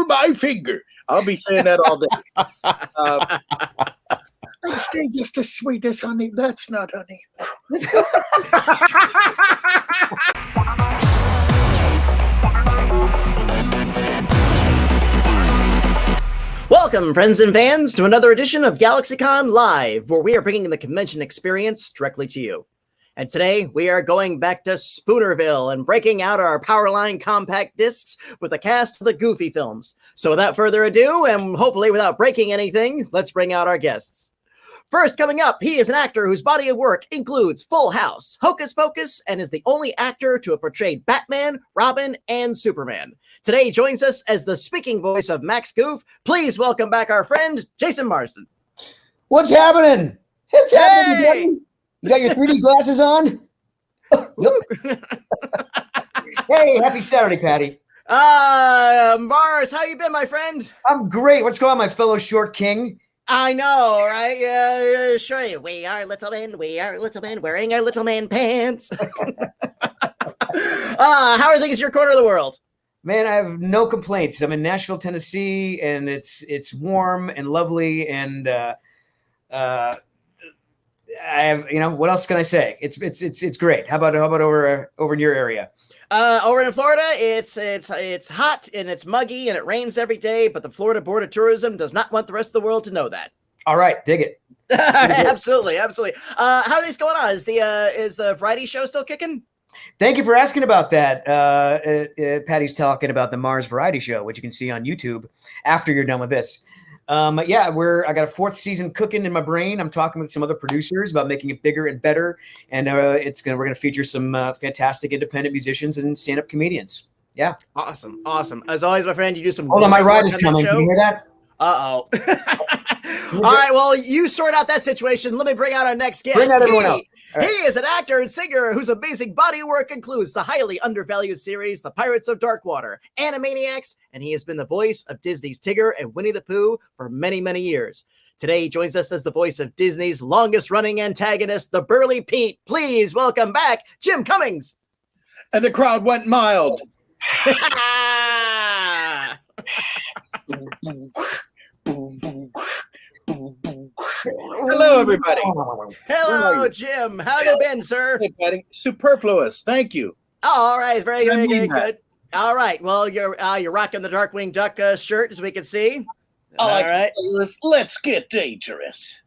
my finger. I'll be saying that all day. I'd stay just as sweet as honey. That's not honey. Welcome, friends and fans, to another edition of GalaxyCon Live, where we are bringing the convention experience directly to you. And today, we are going back to Spoonerville and breaking out our Powerline compact discs with a cast of the Goofy films. So without further ado, and hopefully without breaking anything, let's bring out our guests. First, coming up, he is an actor whose body of work includes Full House, Hocus Pocus, and is the only actor to have portrayed Batman, Robin, and Superman. Today, he joins us as the speaking voice of Max Goof. Please welcome back our friend, Jason Marsden. What's happening? What's happening, buddy? You got your 3D glasses on? Hey, happy Saturday, Patty. Mars, how you been, my friend? I'm great. What's going on, my fellow short king? I know, right? Shorty, we are little men wearing our little man pants. How are things in your corner of the world? Man, I have no complaints. I'm in Nashville, Tennessee, and it's warm and lovely, and I have, what else can I say? It's great. How about over in your area? Over in Florida, it's hot and it's muggy and it rains every day, but the Florida Board of Tourism does not want the rest of the world to know that. All right, dig it. Absolutely. How are these going on? Is the variety show still kicking? Thank you for asking about that. Patty's talking about the Mars Variety Show, which you can see on YouTube after you're done with this. I got a fourth season cooking in my brain. I'm talking with some other producers about making it bigger and better, and we're gonna feature some fantastic independent musicians and stand-up comedians. Yeah, awesome. As always, my friend, you do some. Hold on, my ride is coming. Can you hear that? Uh-oh. All right, well, you sort out that situation. Let me bring out our next guest. Bring out everyone else. Right. He is an actor and singer whose amazing body work includes the highly undervalued series The Pirates of Darkwater, Animaniacs, and he has been the voice of Disney's Tigger and Winnie the Pooh for many, many years. Today, he joins us as the voice of Disney's longest-running antagonist, the Burly Pete. Please welcome back Jim Cummings. And the crowd went mild. Boom, boom, boom, boom. Hello, everybody. Hello, Jim. How you been, sir? Hey, buddy. Superfluous. Thank you. All right. Very good. All right. Well, you're rocking the Darkwing Duck shirt, as we can see. All right. Let's get dangerous.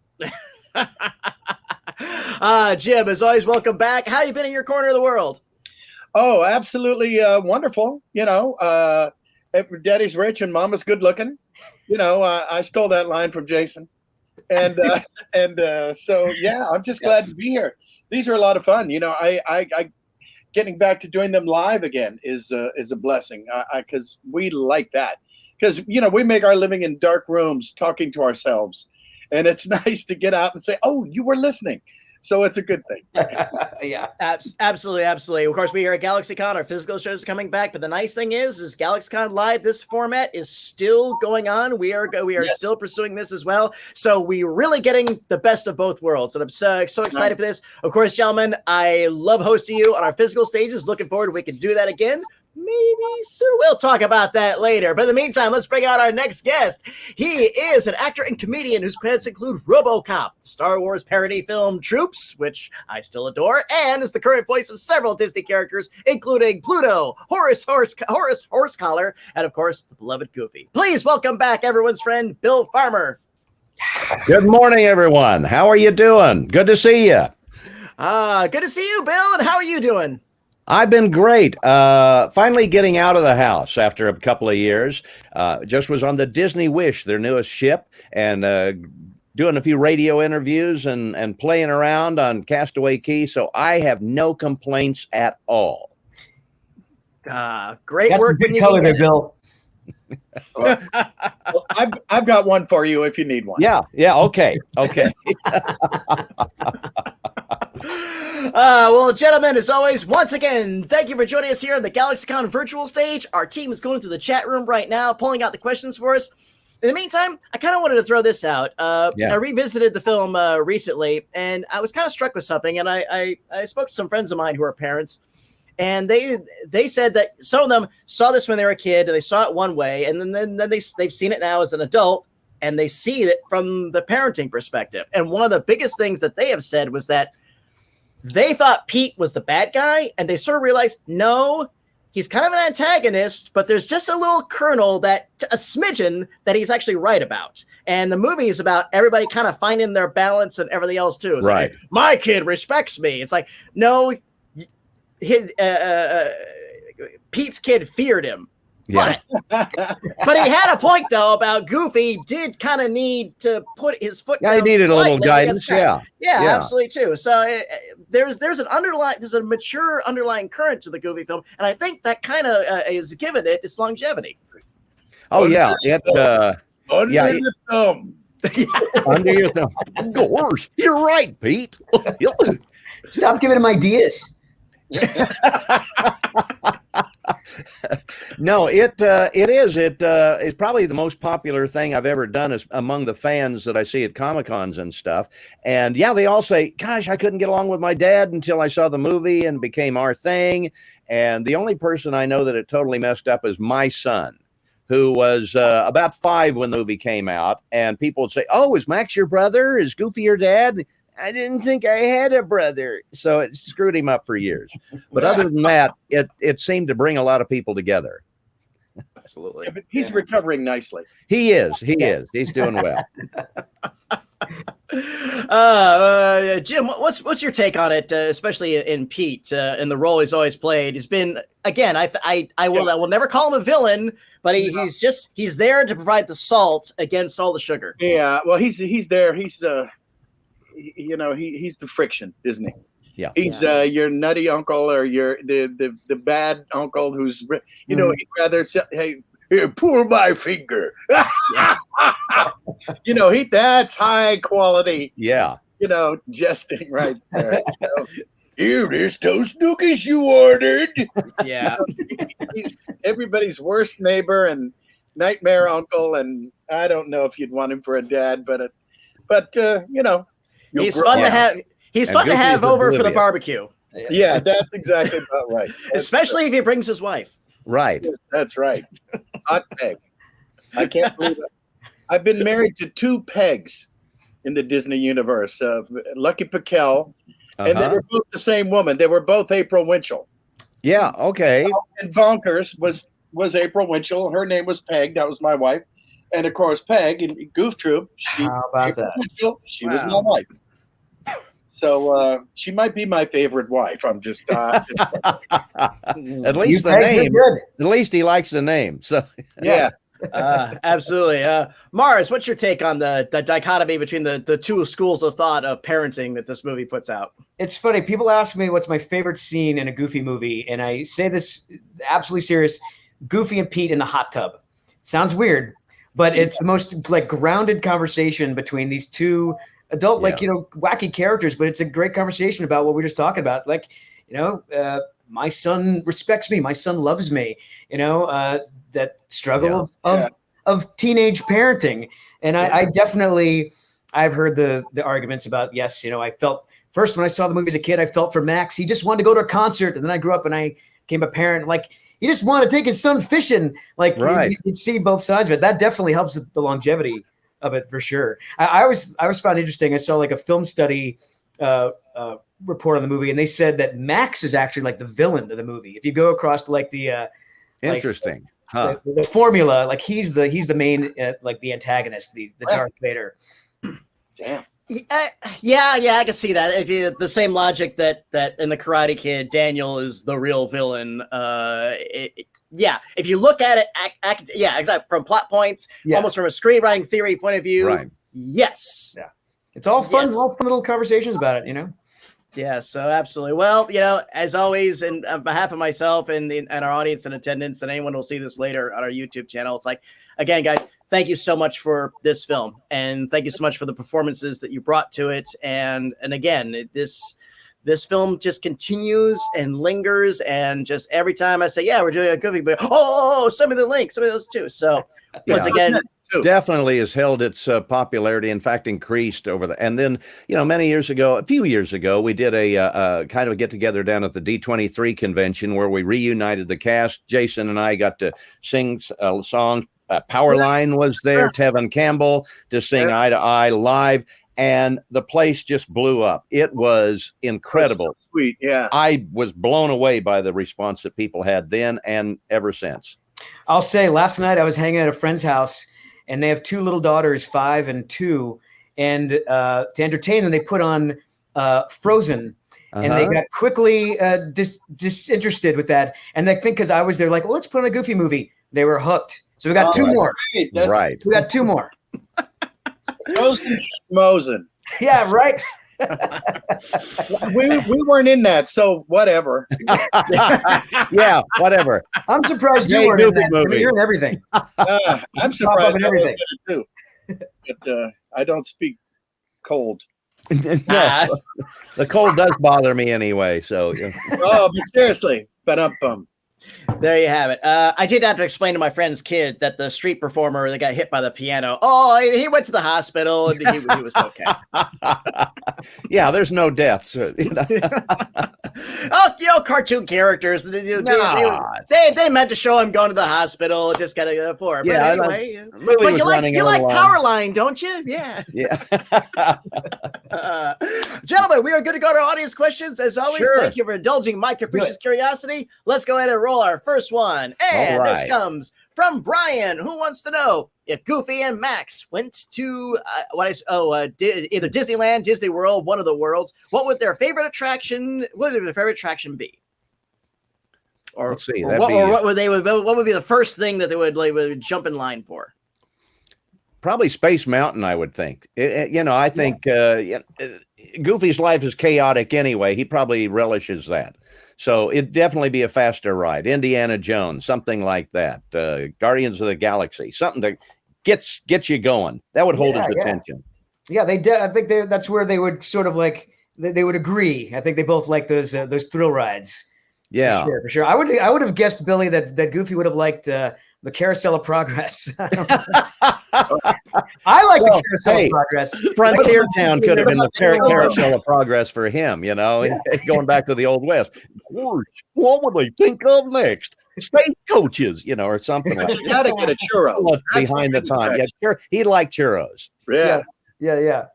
Jim, as always, welcome back. How you been in your corner of the world? Oh, absolutely wonderful. Daddy's rich and mama's good looking. I stole that line from Jason. And so, yeah, I'm just glad to be here. These are a lot of fun. I getting back to doing them live again is a blessing because we like that. Because, we make our living in dark rooms talking to ourselves. And it's nice to get out and say, oh, you were listening. So it's a good thing. Yeah, absolutely. Of course, we here at GalaxyCon, our physical shows are coming back. But the nice thing is GalaxyCon Live, this format is still going on. We are still pursuing this as well. So we're really getting the best of both worlds. And I'm so excited for this. Of course, gentlemen, I love hosting you on our physical stages. Looking forward to we can do that again. Maybe soon. We'll talk about that later. But in the meantime, let's bring out our next guest. He is an actor and comedian whose credits include RoboCop, the Star Wars parody film Troops, which I still adore, and is the current voice of several Disney characters, including Pluto, Horace Horsecollar, and of course, the beloved Goofy. Please welcome back everyone's friend, Bill Farmer. Good morning, everyone. How are you doing? Good to see you. Good to see you, Bill. And how are you doing? I've been great. Finally getting out of the house after a couple of years. Just was on the Disney Wish, their newest ship, and doing a few radio interviews and playing around on Castaway Cay. So I have no complaints at all. Great That's work. That's a good color there, Bill. Well, I've got one for you if you need one. Yeah. Okay. Well, gentlemen, as always, once again, thank you for joining us here on the GalaxyCon virtual stage. Our team is going through the chat room right now, pulling out the questions for us. In the meantime, I kind of wanted to throw this out. I revisited the film recently, and I was kind of struck with something, and I spoke to some friends of mine who are parents, And they said that some of them saw this when they were a kid and they saw it one way, and then they've seen it now as an adult, and they see it from the parenting perspective. And one of the biggest things that they have said was that they thought Pete was the bad guy, and they sort of realized, no, he's kind of an antagonist, but there's just a little kernel, that a smidgen, that he's actually right about. And the movie is about everybody kind of finding their balance and everything else too. It's right. Like, my kid respects me. It's like, no, his Pete's kid feared him. Yeah. But he had a point though about Goofy did kind of need to put his foot. Yeah, he needed a little guidance. Yeah, absolutely too. So there's a mature underlying current to the Goofy film, and I think that kind of is given it its longevity. Oh yeah, under the thumb. Under your thumb. Gawsh, you're right, Pete. Stop giving him ideas. No, it's probably the most popular thing I've ever done is among the fans that I see at Comic-Cons and stuff. And yeah, they all say, gosh, I couldn't get along with my dad until I saw the movie and became our thing. And the only person I know that it totally messed up is my son, who was about 5 when the movie came out. And people would say, oh, is Max your brother? Is Goofy your dad? I didn't think I had a brother. So it screwed him up for years. But other than that, it seemed to bring a lot of people together. Absolutely. Yeah, but he's recovering nicely. He is. He's doing well. Jim, what's your take on it, especially in Pete and the role he's always played? He's been, again, I will never call him a villain, but he's there to provide the salt against all the sugar. Yeah, well, he's there. He's he's the friction, isn't he? Yeah. He's your nutty uncle, or the bad uncle who's he'd rather say, hey, here, pull my finger. That's high quality. Yeah. Jesting right there. Here, there's those nookies you ordered. Yeah. He's everybody's worst neighbor and nightmare uncle, and I don't know if you'd want him for a dad, but he's fun to have. He's fun to have over for the barbecue. Yeah, that's exactly about right. Especially if he brings his wife. Right. That's right. Hot Peg. I can't believe it. I've been married to 2 Pegs in the Disney universe. Lucky Piquel, and they were both the same woman. They were both April Winchell. Yeah. Okay. And Bonkers was April Winchell. Her name was Peg. That was my wife. And of course, Peg in Goof Troop. How about that? Winchell, she was my wife. So she might be my favorite wife. I'm just at least the name. At least he likes the name. So yeah. Absolutely. Mars, what's your take on the dichotomy between the 2 schools of thought of parenting that this movie puts out? It's funny. People ask me what's my favorite scene in a Goofy movie, and I say this absolutely serious: Goofy and Pete in the hot tub. Sounds weird, but it's the most grounded conversation between these 2 adult, wacky characters, but it's a great conversation about what we were just talking about. My son respects me. My son loves me, that struggle of teenage parenting. And I definitely, I've heard the arguments about, yes, I felt first when I saw the movie as a kid, I felt for Max. He just wanted to go to a concert. And then I grew up and I became a parent. He just wanted to take his son fishing. Right. You'd see both sides of it. That definitely helps with the longevity of it for sure. I always found interesting. I saw a film study report on the movie, and they said that Max is actually the villain of the movie. If you go across the interesting, the formula, he's the main the antagonist, the Darth Vader. Damn. Yeah, I can see that. If you the same logic that in the Karate Kid, Daniel is the real villain. If you look at it, exactly from plot points, almost from a screenwriting theory point of view. Right. Yes. Yeah. It's all fun, all fun little conversations about it, Yeah, so absolutely. Well, as always, and on behalf of myself and our audience in attendance, and anyone who will see this later on our YouTube channel, it's again, guys, thank you so much for this film, and thank you so much for the performances that you brought to it. And again, this film just continues and lingers, and just every time I say, yeah, we're doing a Goofy, but send me the link, some of those too. So once again, definitely has held its popularity. In fact, increased over the. And then, a few years ago, we did a kind of a get together down at the D23 convention where we reunited the cast. Jason and I got to sing a song. Powerline was there. Tevin Campbell to sing Eye to Eye live. And the place just blew up. It was incredible. So sweet, yeah. I was blown away by the response that people had then and ever since. I'll say last night I was hanging at a friend's house and they have 2 little daughters, 5 and 2. And to entertain them, they put on Frozen. And they got quickly disinterested with that. And they think because I was there, like, well, let's put on a Goofy movie. They were hooked. So we got 2 more. Right. We got 2 more. Frozen schmozen. Yeah, right. we weren't in that, so whatever. Yeah, whatever. I'm surprised you weren't in that. I mean, you're in everything. I'm surprised in everything too. But I don't speak cold. No, the cold does bother me anyway. So, Oh, but seriously, There you have it. I did have to explain to my friend's kid that the street performer that got hit by the piano, he went to the hospital and he was okay. Yeah, there's no deaths. Cartoon characters. They meant to show him going to the hospital. Just got to go for it. Yeah, but anyway, but you like Powerline, don't you? Yeah. Yeah. Gentlemen, we are good to go to our audience questions. As always, Sure. Thank you for indulging my capricious curiosity. Let's go ahead and roll our first one. And this comes from Brian, who wants to know if Goofy and Max went to either Disneyland, Disney World, one of the worlds, what would their favorite attraction be? Or let's see. What would be the first thing that they would jump in line for? Probably Space Mountain, I would think. I think Goofy's life is chaotic anyway. He probably relishes that. So it'd definitely be a faster ride. Indiana Jones, something like that. Guardians of the Galaxy, something that gets you going. That would hold his attention. Yeah, I think that's where they would sort of like they would agree. I think they both like those thrill rides. Yeah, for sure. I would have guessed, Billy, that Goofy would have liked the Carousel of Progress. I like the Carousel of Progress. Frontier Town could have been the Carousel of Progress for him, going back to the Old West. What would they think of next? Stagecoaches, or something like that. You got to get a churro. Behind the time. Yeah, he liked churros. Yeah. Yeah.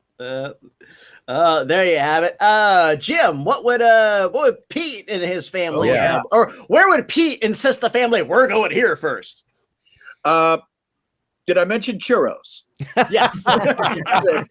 There you have it. Jim, what would Pete and his family have? Or where would Pete insist the family, we're going here first? Did I mention churros? Yes. Okay.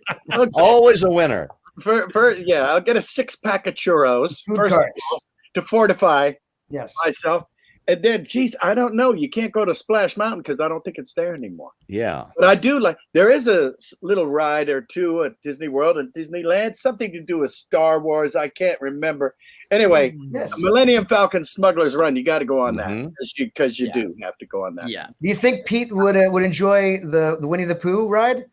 Always a winner. I'll get a 6-pack of churros first of all, to fortify myself. And then, I don't know. You can't go to Splash Mountain because I don't think it's there anymore. Yeah. But I do there is a little ride or two at Disney World and Disneyland, something to do with Star Wars. I can't remember. Anyway, Millennium Falcon Smuggler's Run, you got to go on that because you do have to go on that. Yeah. Do you think Pete would enjoy the Winnie the Pooh ride?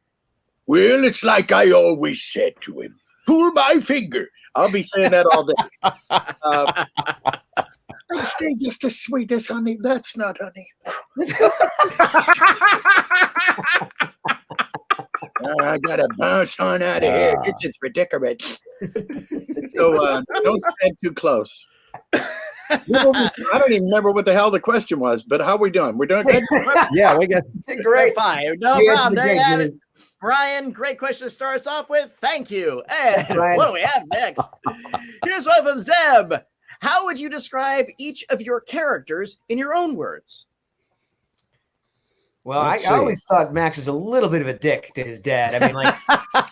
Well, it's like I always said to him, pull my finger. I'll be saying that all day. I'd stay just as sweet as honey. That's not honey. I gotta bounce on out of here. This is ridiculous. So don't stand too close. I don't even remember what the hell the question was, but how are we doing? We're doing good? Yeah, we got great. Fine. No problem. There you have it. Brian, great question to start us off with. Thank you. And what do we have next? Here's one from Zeb. How would you describe each of your characters in your own words? Well, I always thought Max is a little bit of a dick to his dad. I mean,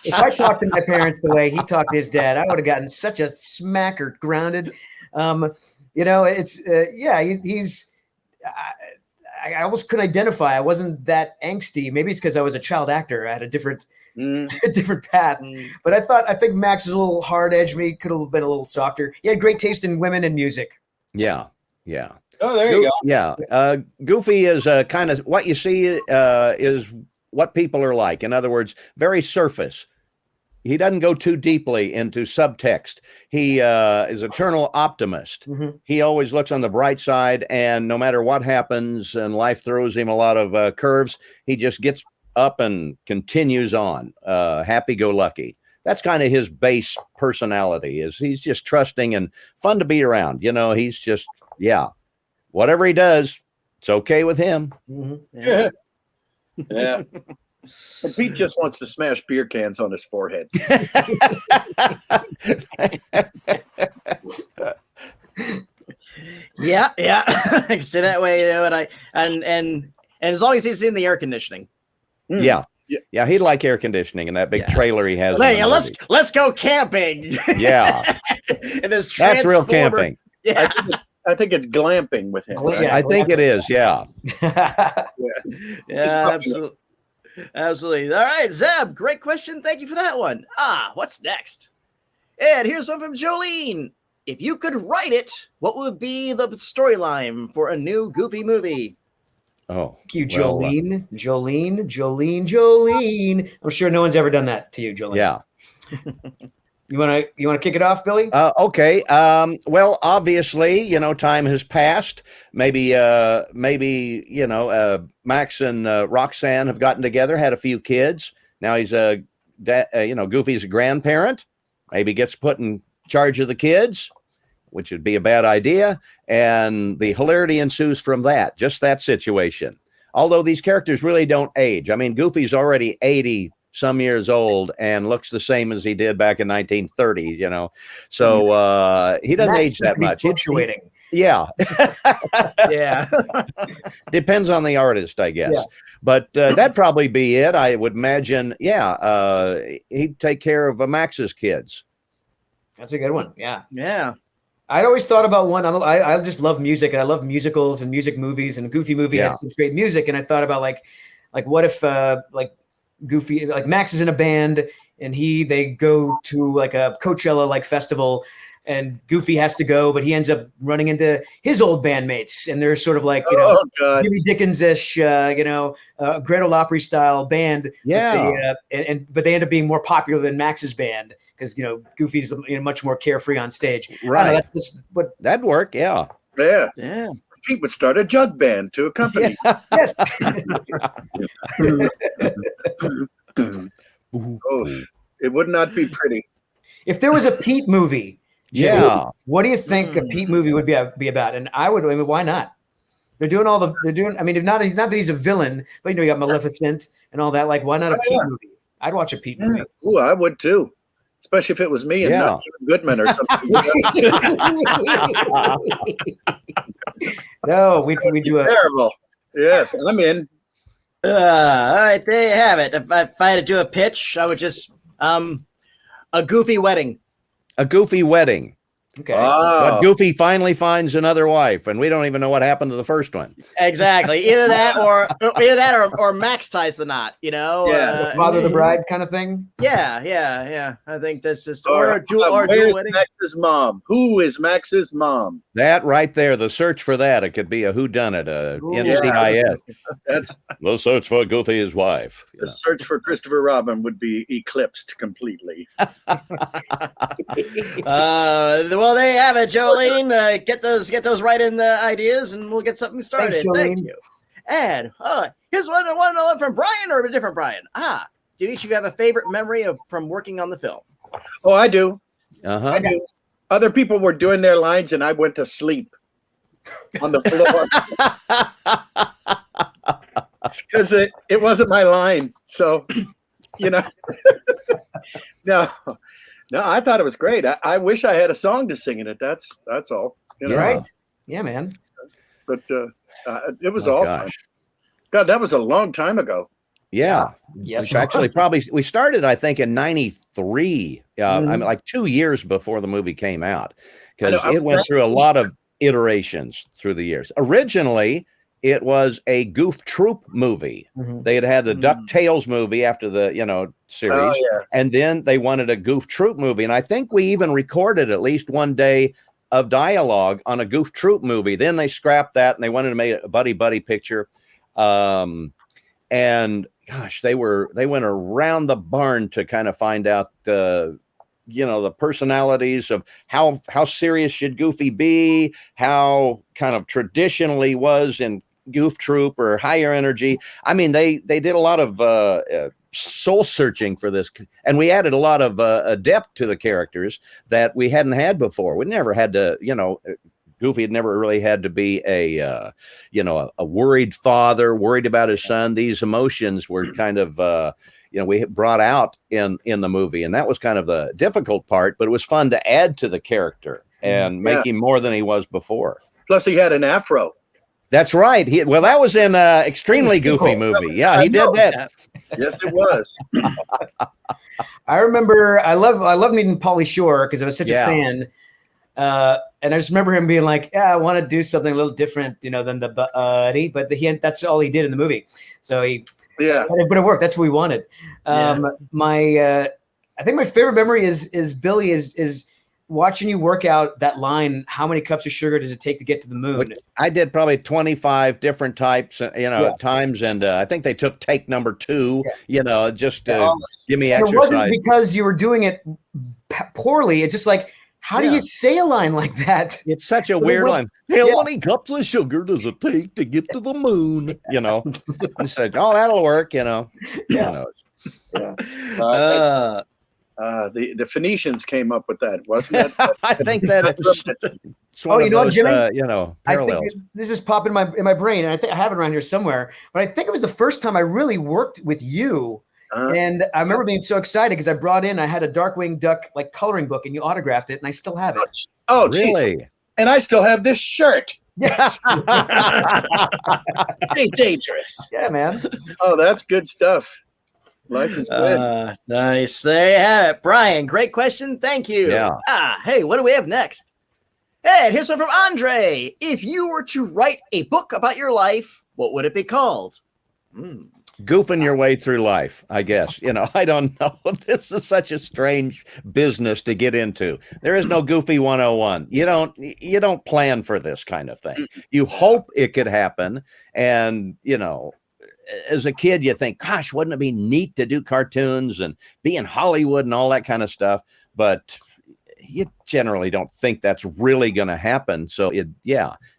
if I talked to my parents the way he talked to his dad, I would have gotten such a smacker grounded. He's. I almost couldn't identify. I wasn't that angsty. Maybe it's because I was a child actor. I had a different path. But I think Max is a little hard edged. Me could have been a little softer. He had great taste in women and music. Yeah. Oh, there you go. Yeah. Goofy is kind of what you see is what people are like. In other words, very surface. he doesn't go too deeply into subtext. He is eternal optimist. Mhm. He always looks on the bright side, and no matter what happens and life throws him a lot of curves, he just gets up and continues on. Happy-go-lucky. That's kind of his base personality. Is he's just trusting and fun to be around. You know, he's just whatever he does, it's okay with him. Mhm. Yeah. Yeah. And Pete just wants to smash beer cans on his forehead. Yeah, I can say that way, you know, and as long as he's in the air conditioning. Yeah, he'd like air conditioning and that big trailer he has. Hey, let's go camping. Yeah, and this that's real camping. Yeah, I think it's glamping with him. Right? Yeah. I think it is. Yeah. Yeah, absolutely. Absolutely. All right, Zeb, great question. Thank you for that one. What's next? And here's one from Jolene. If you could write it, what would be the storyline for a new Goofy movie? Oh, Thank you, Jolene. Jolene. I'm sure no one's ever done that to you, Jolene. Yeah. You wanna kick it off, Billy? Okay. Well, obviously, you know, time has passed. Maybe, you know, Max and Roxanne have gotten together, had a few kids. Now he's you know, Goofy's a grandparent. Maybe gets put in charge of the kids, which would be a bad idea. And the hilarity ensues from that, just that situation. Although these characters really don't age. I mean, Goofy's already 80 some years old and looks the same as he did back in 1930, you know. So he doesn't age that much. Fluctuating. Yeah. Yeah. Depends on the artist, I guess. Yeah. But that'd probably be it. I would imagine, he'd take care of Max's kids. That's a good one. Yeah. Yeah. I always thought about one. I just love music, and I love musicals and music movies, and Goofy movie had such great music. And I thought about like what if like Goofy, like Max is in a band and they go to like a Coachella like festival, and Goofy has to go, but he ends up running into his old bandmates, and they're sort of like, you know, Jimmy Dickens-ish, you know, Gretel Opry style band. Yeah. But they end up being more popular than Max's band because, you know, Goofy's, you know, much more carefree on stage. Right. That's just what. That'd work. Yeah. Yeah. Yeah. Pete would start a jug band to accompany. Yeah. Yes. Oh, it would not be pretty. If there was a Pete movie, Yeah. what do you think a Pete movie would be about? And I mean, why not? They're doing, I mean, not that he's a villain, but, you know, you got Maleficent and all that. Like, why not a Pete movie? I'd watch a Pete movie. Oh, I would too. Especially if it was me and not Jim Goodman or something. No, we do a terrible. Yes, I'm in. All right, there you have it. If I had to do a pitch, I would just a Goofy wedding. A Goofy wedding. Okay. But Goofy finally finds another wife, and we don't even know what happened to the first one. Exactly. Either that or Max ties the knot, you know? Yeah, father of the bride kind of thing. Yeah. I think that's just Where's Max's mom? Who is Max's mom? That right there, the search for that. It could be a whodunit, NCIS. That's the search for Goofy's wife. The search for Christopher Robin would be eclipsed completely. Well, there you have it, Jolene. Get those right in the ideas, and we'll get something started. Thank you. And here's one from Brian, or a different Brian. Do each of you have a favorite memory from working on the film? Oh, I do. I do. Other people were doing their lines, and I went to sleep on the floor because it wasn't my line. So, you know, no, I thought it was great. I wish I had a song to sing in it. That's all. You know? Right? Yeah, man. But it was awesome. Gosh. God, that was a long time ago. Yeah. Yes. Actually, we started, I think, in '93. I mean, like 2 years before the movie came out, because it went through a lot of iterations through the years. Originally, it was a Goof Troop movie. They had the DuckTales movie after the series, and then they wanted a Goof Troop movie. And I think we even recorded at least one day of dialogue on a Goof Troop movie. Then they scrapped that, and they wanted to make a buddy picture. And gosh, they went around the barn to kind of find out the personalities of how serious should Goofy be, how kind of traditionally was in Goof Troop or higher energy. I mean, they did a lot of soul searching for this, and we added a lot of depth to the characters that we hadn't had before. We never had to, Goofy had never really had to be a worried father, worried about his son. These emotions were kind of we brought out in the movie, and that was kind of the difficult part, but it was fun to add to the character and make him more than he was before. Plus he had an afro. That's right. That was in Extremely Goofy movie. Yeah, he did that. Yes, it was. I remember I love meeting Pauly Shore because I was such a fan. And I just remember him being like, I want to do something a little different, than the buddy, but that's all he did in the movie. So but it worked. That's what we wanted. I think my favorite memory is Billy is watching you work out that line. How many cups of sugar does it take to get to the moon? I did probably 25 different types, times. And I think they took take number 2, just to give me exercise. It wasn't because you were doing it poorly. It's just like, how do you say a line like that? It's such a weird line. How many cups of sugar does it take to get to the moon? I said, that'll work, The Phoenicians came up with that, wasn't it? I think that it's one of those, Jimmy? parallels. I think this is popping in my brain, and I think I have it around here somewhere. But I think it was the first time I really worked with you. And I remember being so excited because I had a Darkwing Duck coloring book, and you autographed it, and I still have it. Oh, really? Geez. And I still have this shirt. Yes. Ain't dangerous. Yeah, man. Oh, that's good stuff. Life is good. Nice. There you have it. Brian, great question. Thank you. Yeah. Hey, what do we have next? Hey, here's one from Andre. If you were to write a book about your life, what would it be called? Goofing your way through life, I guess. I don't know. This is such a strange business to get into. There is no Goofy 101. You don't plan for this kind of thing. You hope it could happen. And, as a kid, you think, gosh, wouldn't it be neat to do cartoons and be in Hollywood and all that kind of stuff? But you generally don't think that's really going to happen. So and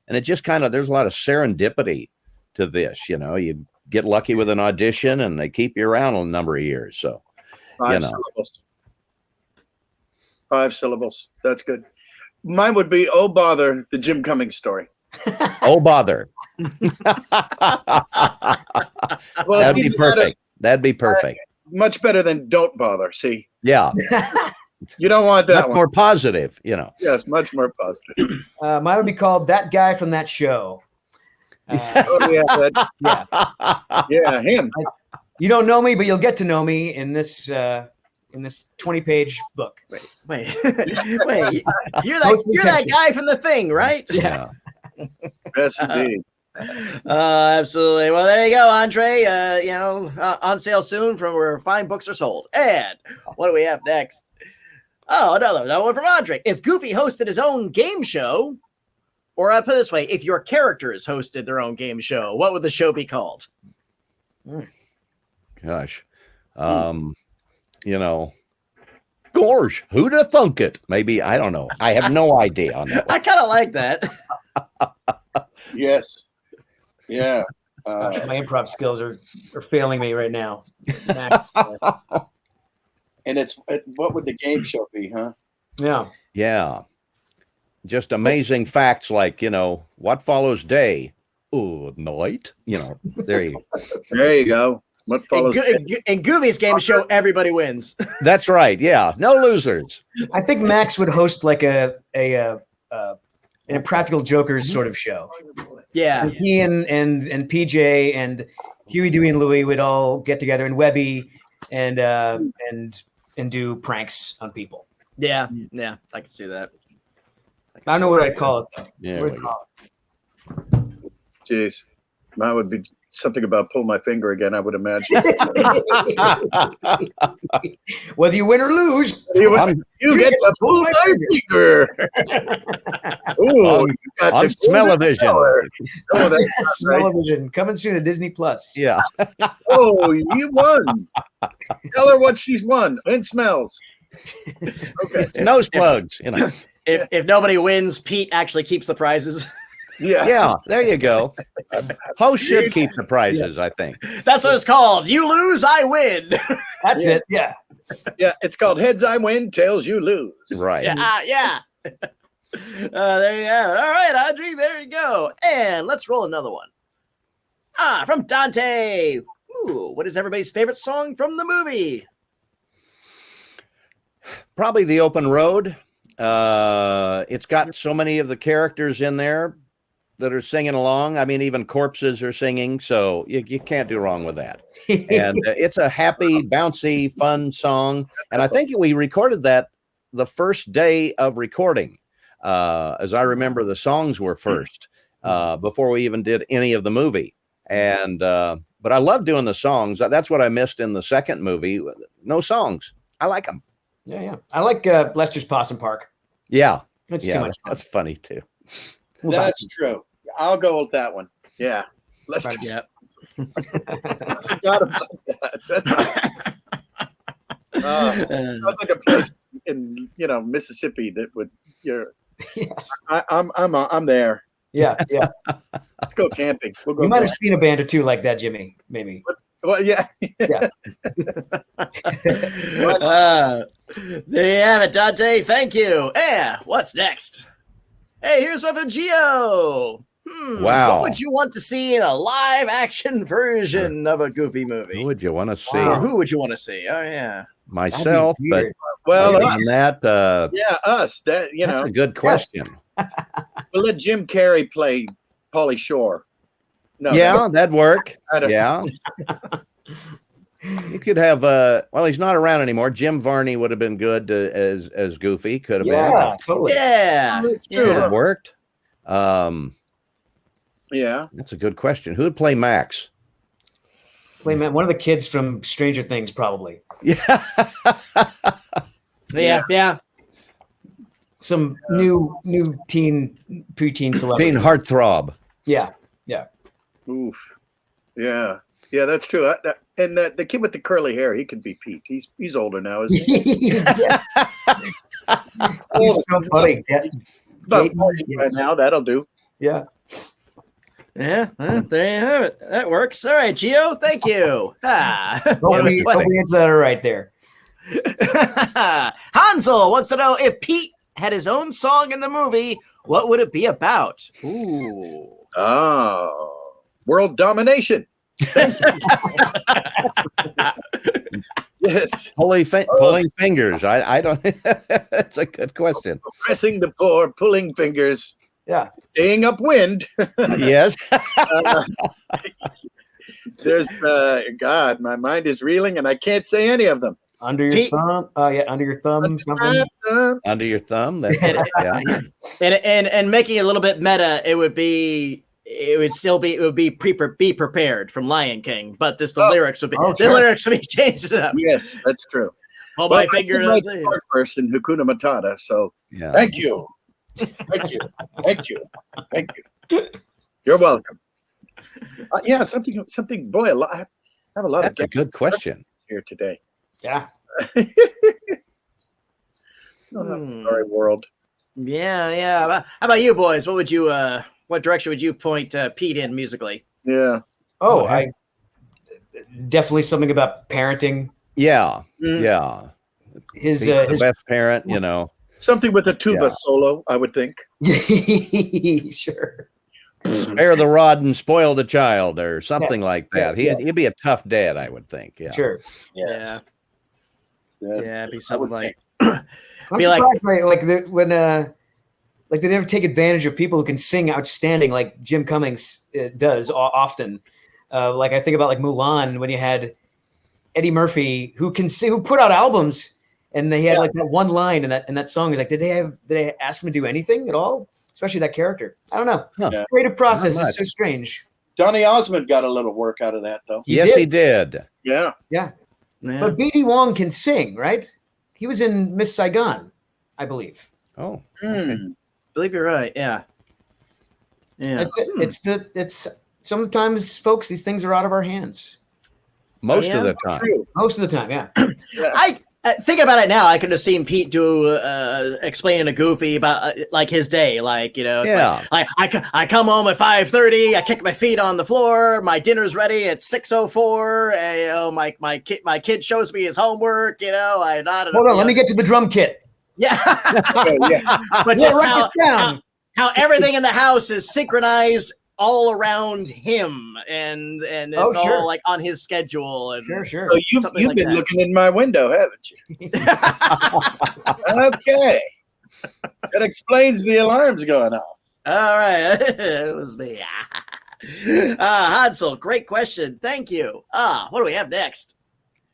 it just there's a lot of serendipity to this. You get lucky with an audition and they keep you around a number of years. So, 5 syllables. 5 syllables. That's good. Mine would be, oh, bother, the Jim Cummings story. Oh, bother. Well, that'd be perfect. That'd be perfect. Much better than don't bother. See? Yeah. You don't want that much more positive, Yes, much more positive. Mine would be called That Guy from That Show. Yeah, him. You don't know me, but you'll get to know me in this 20-page book. Wait. You're that guy from The Thing, right? Yeah. Yes, indeed. Absolutely. Well, there you go, Andre. On sale soon from where fine books are sold. And what do we have next? Oh, another one from Andre. If Goofy hosted his own game show, or I put it this way, if your characters hosted their own game show, what would the show be called? Gosh. Gorge, who'd have thunk it? Maybe, I don't know. I have no idea on that one. I kind of like that. Yes. Yeah. Gosh, my improv skills are failing me right now. And what would the game show be, huh? Yeah. Yeah. Just amazing facts like, what follows day? Oh, night. There you go. There you go. What follows in Gooby's game show, everybody wins. That's right. Yeah. No losers. I think Max would host like a Practical Jokers sort of show. Yeah. And he and PJ and Huey, Dewey, and Louie would all get together, and Webby and do pranks on people. Yeah. I can see that. I don't know what I'd call it though. Yeah. What would I call it? Jeez. Mine would be something about pull my finger again, I would imagine. Whether you win or lose, you get to pull my finger. Ooh, you got on the Smell-O-Vision. Oh, that's not right. Smell-O-Vision coming soon to Disney Plus. Yeah. Oh, you won. Tell her what she's won. It smells. Okay. Nose plugs, you know. If nobody wins, Pete actually keeps the prizes. Yeah. Yeah, there you go. Host should keep the prizes, I think. That's what it's called. You lose, I win. That's it. Yeah. Yeah. It's called Heads I Win, Tails You Lose. Right. Yeah. There you have it. All right, Audrey, there you go. And let's roll another one. From Dante. Ooh, what is everybody's favorite song from the movie? Probably The Open Road. It's got so many of the characters in there that are singing along. I mean, even corpses are singing, so you can't do wrong with that. And it's a happy, bouncy, fun song. And I think we recorded that the first day of recording. As I remember, the songs were first before we even did any of the movie. And but I love doing the songs. That's what I missed in the second movie. No songs. I like them. Yeah. I like Lester's Possum Park. Yeah. It's too much fun. That's funny too. That's true. I'll go with that one. Yeah. Let's just Yeah. I forgot about that. That's like a place in Mississippi that would Yes. I'm there. Yeah. Let's go camping. We'll go. You might have seen a band or two like that, Jimmy. Maybe. Well, yeah. Yeah. There you have it, Dante. Thank you. Yeah. What's next? Hey, here's one from Gio. Wow. What would you want to see in a live action version of a Goofy movie? Who would you want to see? Or who would you want to see? Oh, yeah. Myself, but Well, other than us. that, Yeah, us. That that's a good question. We'll let Jim Carrey play Pauly Shore. No, Yeah, that'd work. I don't- Yeah. You could have well, he's not around anymore. Jim Varney would have been good as Goofy. Could have Yeah, totally. Yeah. It's been. true. It Yeah. worked. Yeah. That's a good question. Who would play Max? Play man, one of the kids from Stranger Things, probably. Yeah. Yeah. Some new preteen celebrity. Teen heartthrob. Yeah. Oof. Yeah. Yeah, that's true. And the kid with the curly hair, he could be Pete. He's older now, isn't he? Yeah. He's so funny. Yeah. About 40 by now. That'll do. Yeah. Yeah, there you have it. That works. All right, Gio, thank you. Hope we answer that all right there. Hansel wants to know if Pete had his own song in the movie, what would it be about? Ooh. Oh, world domination. Yes. Pulling fingers. I don't. That's a good question. Pressing the poor, pulling fingers. Yeah. Staying upwind. Yes. There's God, my mind is reeling and I can't say any of them. Under your Pete- thumb. Under your thumb. Something. Under your thumb. That's yeah. And making it a little bit meta, it would be be prepared from Lion King, but the lyrics would be lyrics would be changed up. Yes, that's true. Hold my finger. Like a smart person, Hakuna Matata. So Yeah. thank you. You're welcome. Yeah, something. Boy, I have a lot That's of a good question. here today. Yeah. Sorry, world. Yeah. How about you boys? What direction would you point Pete in musically? Yeah. Oh, I definitely something about parenting. Yeah. Mm. Yeah. His the best parent, you know. Something with a tuba solo, I would think. Sure. Spare the rod and spoil the child, or something like that. Yes. He'd be a tough dad, I would think. Yeah. Sure. Yes. Yeah, it'd be something like. I'm Be like- surprised when they never take advantage of people who can sing outstanding like Jim Cummings does often. Like I think about like Mulan when you had Eddie Murphy who can sing, who put out albums and they had like that one line in that song. Is like, did they ask him to do anything at all? Especially that character. I don't know. Huh. Creative process Not is so strange. Donny Osmond got a little work out of that, though. He did. Yeah. Yeah. But BD Wong can sing, right? He was in Miss Saigon, I believe. Oh, okay. I believe you're right. Yeah. Yeah. It's sometimes, folks, these things are out of our hands. Most of the time. True. Most of the time, yeah. I thinking about it now, I could have seen Pete do explaining to Goofy about like his day, like it's like I come home at 5:30, I kick my feet on the floor, my dinner's ready at 6:04. My kid shows me his homework. I not. Hold on, let me get to the drum kit. Yeah, Yeah. but just how everything in the house is synchronized all around him, and it's all like on his schedule. And sure. So you've been looking in my window, haven't you? Okay, that explains the alarms going off. All right, it was me. Hansel, great question. Thank you. What do we have next?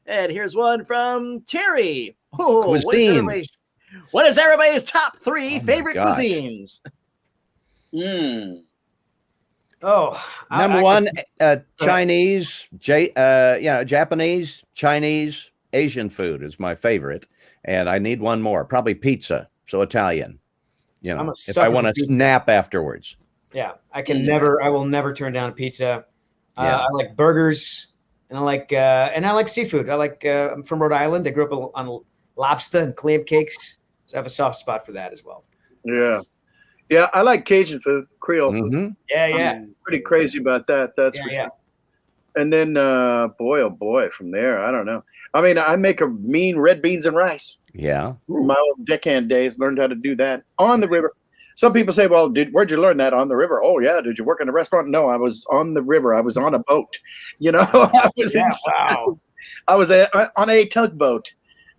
And here's one from Terry. What is everybody's top 3 favorite cuisines? Number one, Chinese, Japanese, Chinese, Asian food is my favorite, and I need one more, probably pizza. So Italian. If I want to nap afterwards. Yeah, I will never turn down pizza. I like burgers, and I like seafood. I'm from Rhode Island. I grew up on lobster and clam cakes, so I have a soft spot for that as well. Yeah. Yeah, I like Cajun food, Creole food. Yeah. I'm pretty crazy about that. That's for sure. And then, boy, oh boy, from there, I don't know. I mean, I make a mean red beans and rice. Yeah. My old deckhand days, learned how to do that on the river. Some people say, well, where'd you learn that? On the river? Oh, yeah. Did you work in a restaurant? No, I was on the river. I was on a boat. I was on a tugboat.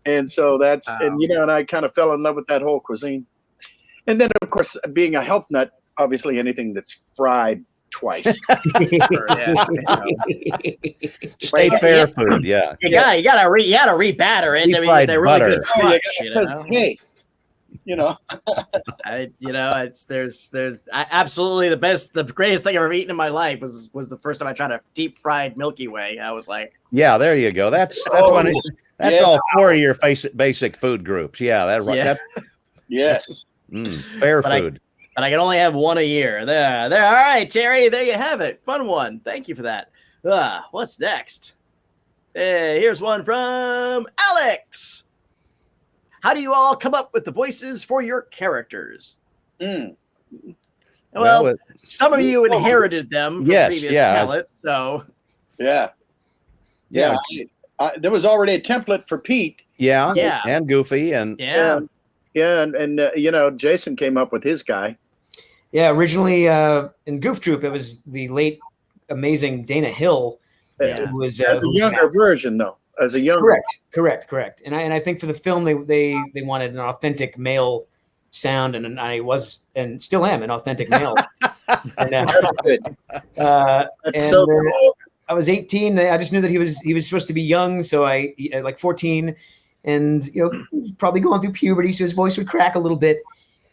And so that's, and I kind of fell in love with that whole cuisine. And then, of course, being a health nut, obviously anything that's fried twice. State fair food, yeah. You gotta rebatter it. They're really good crunch, there's absolutely the greatest thing I've ever eaten in my life was the first time I tried a deep fried Milky Way. I was like, yeah, there you go. That's all 4 of your basic food groups. Yeah, that's right. Yeah. Yes. Fair food. But I can only have one a year. There. All right, Terry, there you have it. Fun one. Thank you for that. What's next? Here's one from Alex. How do you all come up with the voices for your characters? Well, some of you inherited them from previous palettes, so yeah. There was already a template for Pete. Yeah, and Goofy, and and Jason came up with his guy. Yeah, originally in Goof Troop, it was the late amazing Dana Hill. Who was as a younger version, though. As a younger, correct. And I think for the film they wanted an authentic male sound, and I was and still am an authentic male. And, that's good. That's so cool. I was 18. I just knew that he was supposed to be young, so I like 14. And probably going through puberty, so his voice would crack a little bit,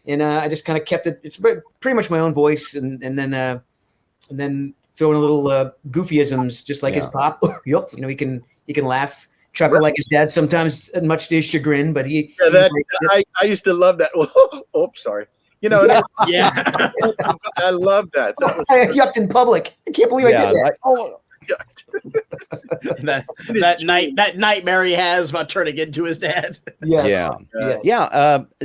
and I just kind of kept it. It's pretty much my own voice, and then throwing a little goofyisms, just like his pop. He can laugh, chuckle like his dad sometimes, much to his chagrin. But I used to love that. Oh, sorry. I love that. I yucked in public. I can't believe I did that. that nightmare he has about turning into his dad.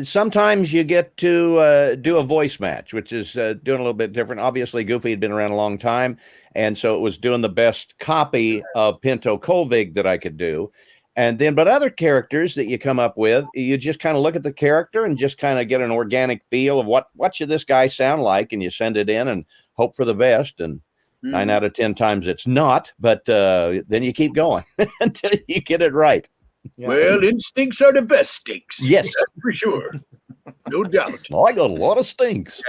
Sometimes you get to do a voice match, which is doing a little bit different. Obviously, Goofy had been around a long time, and so it was doing the best copy of Pinto Colvig that I could do. But other characters that you come up with, you just kind of look at the character and just kind of get an organic feel of what should this guy sound like, and you send it in and hope for the best. And 9 out of 10 times it's not, but then you keep going until you get it right. Well, instincts are the best stinks. Yes, that's for sure. No doubt. I got a lot of stinks.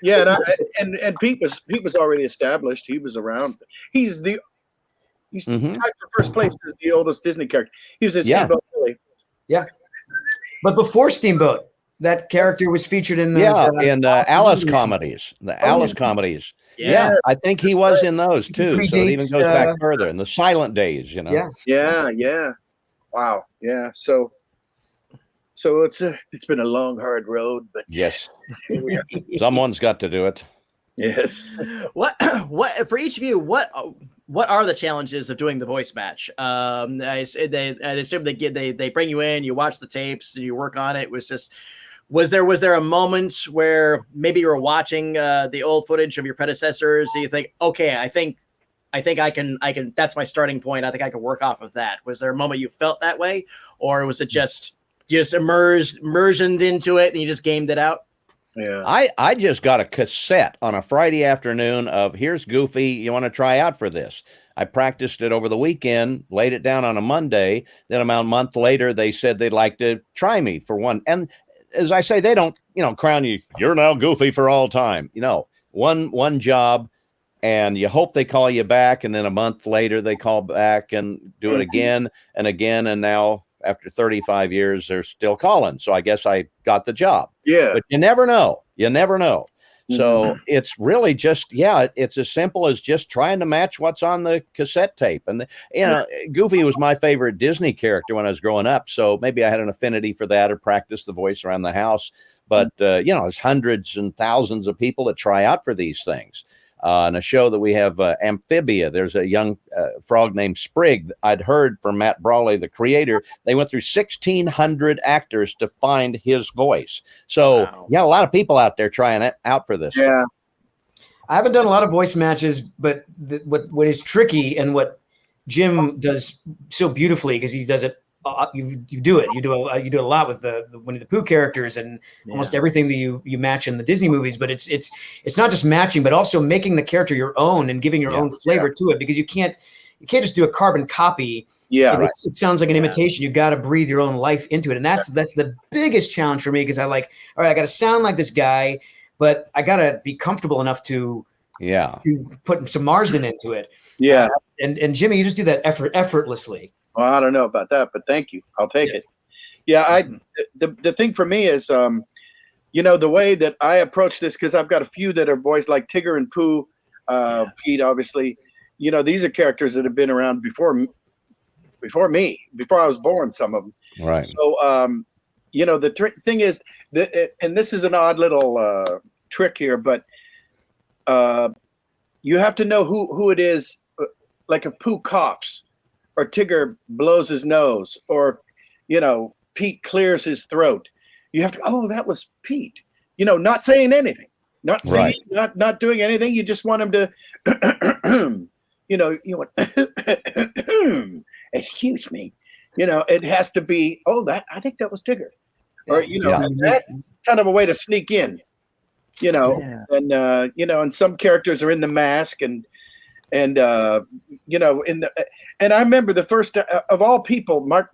Yeah, and Pete was already established. He was around. He's tied for first place as the oldest Disney character. He was at Steamboat Willie. Yeah, but before Steamboat, That character was featured in those. in the awesome Alice movies. comedies. The Alice comedies. Yeah. Yeah, I think he was in those He too. So it even predates, goes back further in the silent days, you know. Yeah. Yeah. Wow. Yeah. So it's been a long, hard road, but Yes, here we are. someone's got to do it. Yes. What for each of you? What are the challenges of doing the voice match? I assume they bring you in, you watch the tapes, and you work on it. Was there a moment where maybe you were watching the old footage of your predecessors and you think, okay, I think I can that's my starting point. I think I can work off of that. Was there a moment you felt that way, or was it just immersed into it and you just gamed it out? Yeah. I just got a cassette on a Friday afternoon of here's Goofy. You want to try out for this? I practiced it over the weekend, laid it down on a Monday. Then about a month later, they said they'd like to try me for one. And as I say, they don't, crown you. You're now Goofy for all time. One job, and you hope they call you back. And then a month later, they call back and do it again and again. And now, after 35 years, they're still calling. So I guess I got the job. Yeah. But you never know. So it's really just, it's as simple as just trying to match what's on the cassette tape. And, Goofy was my favorite Disney character when I was growing up. So maybe I had an affinity for that or practiced the voice around the house. But, there's hundreds and thousands of people that try out for these things. On a show that we have, Amphibia, there's a young frog named Sprig. I'd heard from Matt Brawley, the creator. They went through 1,600 actors to find his voice. So, a lot of people out there trying it out for this. Yeah. I haven't done a lot of voice matches, but what is tricky and what Jim does so beautifully, because he does it. You do it a lot with the Winnie the Pooh characters and almost everything that you match in the Disney movies. But it's not just matching, but also making the character your own and giving your own flavor to it, because you can't just do a carbon copy. Yeah, it sounds like an imitation. You got to breathe your own life into it, and that's the biggest challenge for me, because all right, I got to sound like this guy, but I got to be comfortable enough to put some Marsden into it. Yeah, and Jimmy, you just do that effortlessly. Well, I don't know about that, but thank you. I'll take it. Yeah, the thing for me is, the way that I approach this, because I've got a few that are voiced like Tigger and Pooh, Pete, obviously. These are characters that have been around before me, before I was born, some of them. Right. So, the thing is, and this is an odd little trick here, but you have to know who it is. Like if Pooh coughs, or Tigger blows his nose, or, Pete clears his throat, you have to, that was Pete, not saying anything, not singing, not doing anything. You just want him to, you want, excuse me, it has to be, I think that was Tigger, or, that's kind of a way to sneak in, and some characters are in the mask and and I remember the first of all people, Mark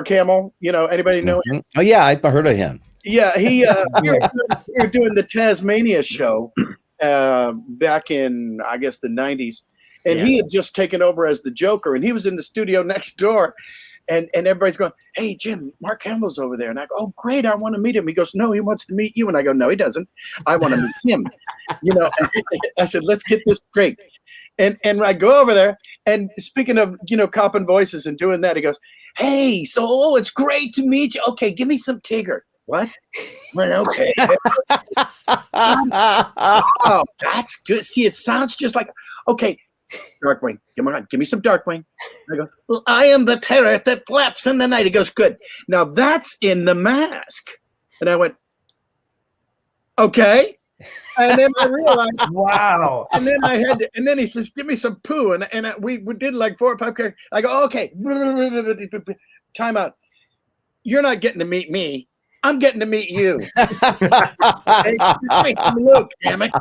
Hamill. Anybody know him? Oh yeah, I've heard of him. Yeah, we were doing the Tasmania show back in, I guess, the 90s, and he had just taken over as the Joker, and he was in the studio next door. And everybody's going, hey, Jim, Mark Hamill's over there. And I go, oh, great, I want to meet him. He goes, no, he wants to meet you. And I go, no, he doesn't. I want to meet him. I said, let's get this straight. And I go over there, and speaking of, copping voices and doing that, he goes, hey, so it's great to meet you. Okay, give me some Tigger. What? Well, okay. Oh, that's good. See, it sounds just like, okay, Darkwing, come on, give me some Darkwing. I go, well, I am the terror that flaps in the night. He goes, good. Now that's in the mask. And I went, okay. And then I realized, wow. And then and then he says, give me some Pooh. And we did like 4 or 5 characters. I go, okay, time out. You're not getting to meet me. I'm getting to meet you. Hey, look, damn it.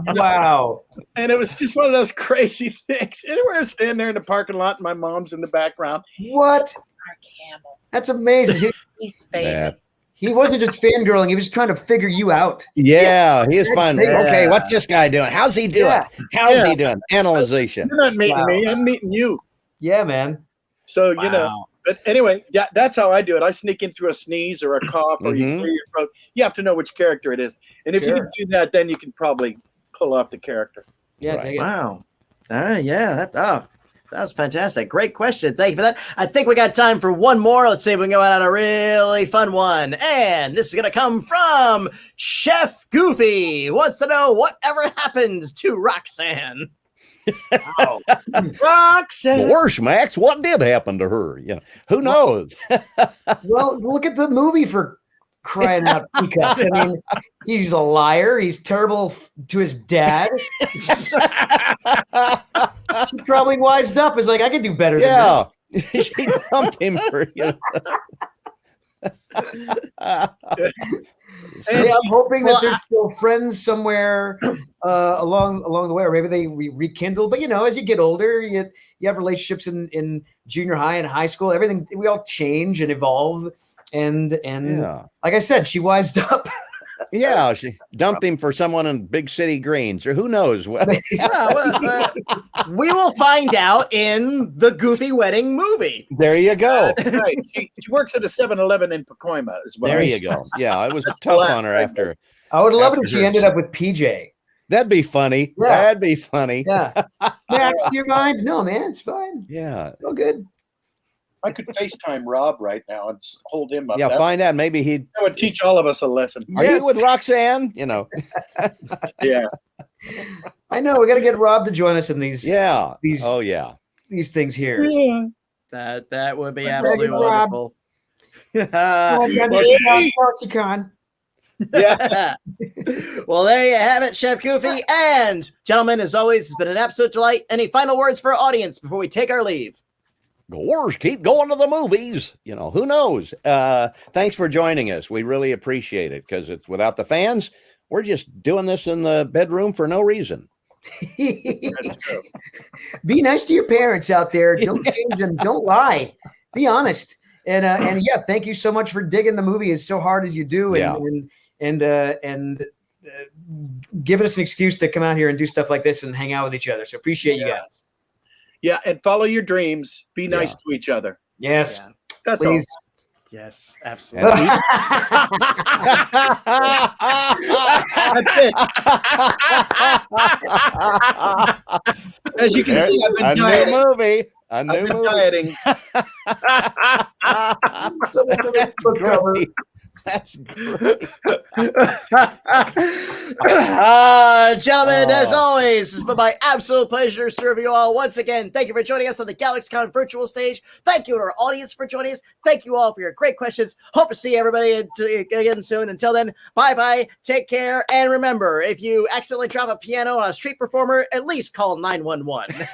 Wow. And it was just one of those crazy things. And we're standing there in the parking lot, and my mom's in the background. What? Mark Hamill. That's amazing. He's famous. He wasn't just fangirling. He was trying to figure you out. Yeah, he is fun. Yeah. Okay, what's this guy doing? How's he doing? Yeah. How's he doing? Analyzation. You're not meeting me. I'm meeting you. Yeah, man. So, But anyway, yeah, that's how I do it. I sneak in through a sneeze or a cough or you clear your throat. You have to know which character it is. And if you can do that, then you can probably pull off the character. Yeah. Right. Wow. Yeah. That's fantastic. Great question. Thank you for that. I think we got time for one more. Let's see if we can go out on a really fun one. And this is going to come from Chef Goofy. Wants to know whatever happened to Roxanne. Wow. Roxanne. Worse, Max. What did happen to her? Who knows? Well, look at the movie, for crying out peacups. I mean, he's a liar. He's terrible to his dad. She probably wised up. Is like, I could do better than this. She dumped him for, And I'm hoping that they're still friends somewhere along the way, or maybe they rekindle. But as you get older, you have relationships in junior high and high school. Everything, we all change and evolve. And like I said, she wised up. Yeah, she dumped him for someone in Big City Greens, or who knows what. We will find out in the Goofy Wedding movie. There you go. Right. She works at a 7-Eleven in Pacoima as well. There you go. Yeah, I was tough on her after. I would love it if she ended up with PJ. That'd be funny. Yeah. That'd be funny. Yeah. Max, do you mind? No, man, it's fine. Yeah. It's all good. I could FaceTime Rob right now and hold him up. Yeah, find out. Maybe that would teach all of us a lesson. Are you with Roxanne? Yeah. I know. We got to get Rob to join us in these. Yeah. These things here. Yeah. That would be absolutely wonderful. GalaxyCon. Yeah. Well, there you have it, Chef Goofy. And gentlemen, as always, it's been an absolute delight. Any final words for our audience before we take our leave? Gawsh, keep going to the movies. Who knows? Thanks for joining us. We really appreciate it, because it's without the fans, we're just doing this in the bedroom for no reason. That's true. Be nice to your parents out there. Don't change them. Don't lie. Be honest. And yeah, thank you so much for digging the movie as so hard as you do, and giving us an excuse to come out here and do stuff like this and hang out with each other. So appreciate you guys. Yeah, and follow your dreams. Be nice to each other. Yes. Yeah. That's Please. Yes, absolutely. That's it. As you can see, I've been dieting. New movie. I've been dieting. That's great. Gentlemen, as always, it's been my absolute pleasure to serve you all once again. Thank you for joining us on the GalaxyCon virtual stage. Thank you to our audience for joining us. Thank you all for your great questions. Hope to see everybody again soon. Until then, bye-bye. Take care. And remember, if you accidentally drop a piano on a street performer, at least call 911.